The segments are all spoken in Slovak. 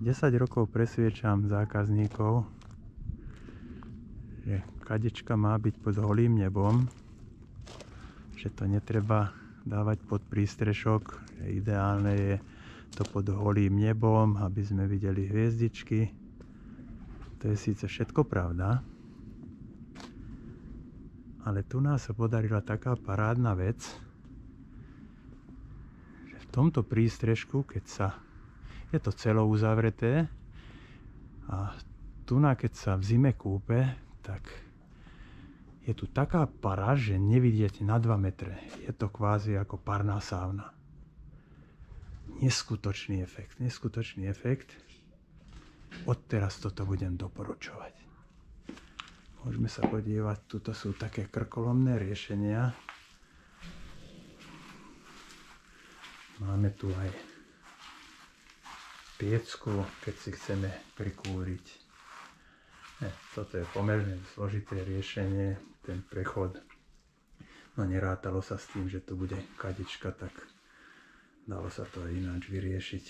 10 rokov presviečam zákazníkov, že kadečka má byť pod holým nebom, že to netreba dávať pod prístrešok, že ideálne je to pod holým nebom, aby sme videli hviezdičky. To je síce všetko pravda, ale tu nás sa podarila taká parádna vec, že v tomto prístrežku, je to celo uzavreté a tu keď sa v zime kúpe, tak je tu taká para, že nevidíte na 2 metre. Je to kvázi ako parná sauna. Neskutočný efekt, neskutočný efekt. Odteraz toto budem doporučovať. Môžeme sa podívať, tuto sú také krkolomné riešenia. Máme tu aj piecku, keď si chceme prikúriť. Toto je pomerne zložité riešenie, ten prechod. No nerátalo sa s tým, že tu bude kadečka, tak dalo sa to aj ináč vyriešiť.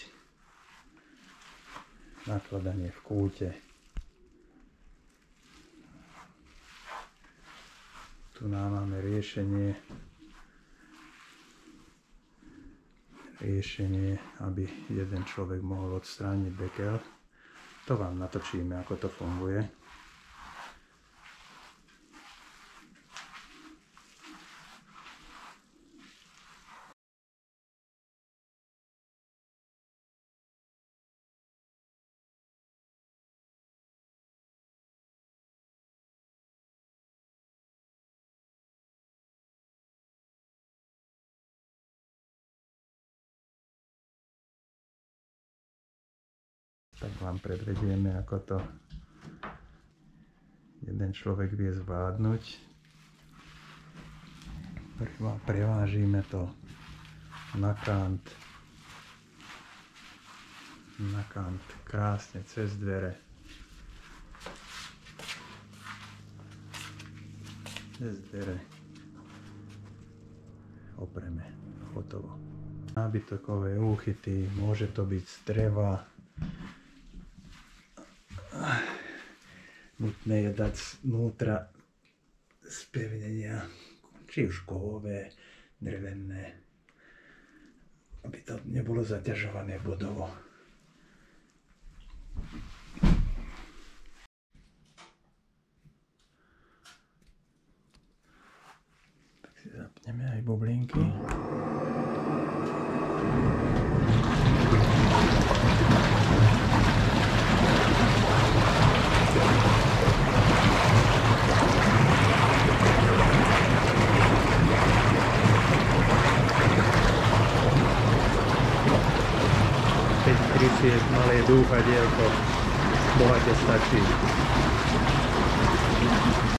Nakladanie v kúte. Tu máme riešenie, aby jeden človek mohol odstrániť bekel. To vám natočíme, ako to funguje. Tak vám predvedieme, ako to jeden človek vie zvládnuť. Prevážime to na kant krásne cez dvere. Opreme, hotovo. Nábytokové úchyty, môže to byť z dreva. Nutné je dať vnútra spevnenia, či už kovové, drevené, aby to nebolo zaťažované bodovo. Tak si zapneme aj bublinky. Malé dúchadielko, bohate stačí.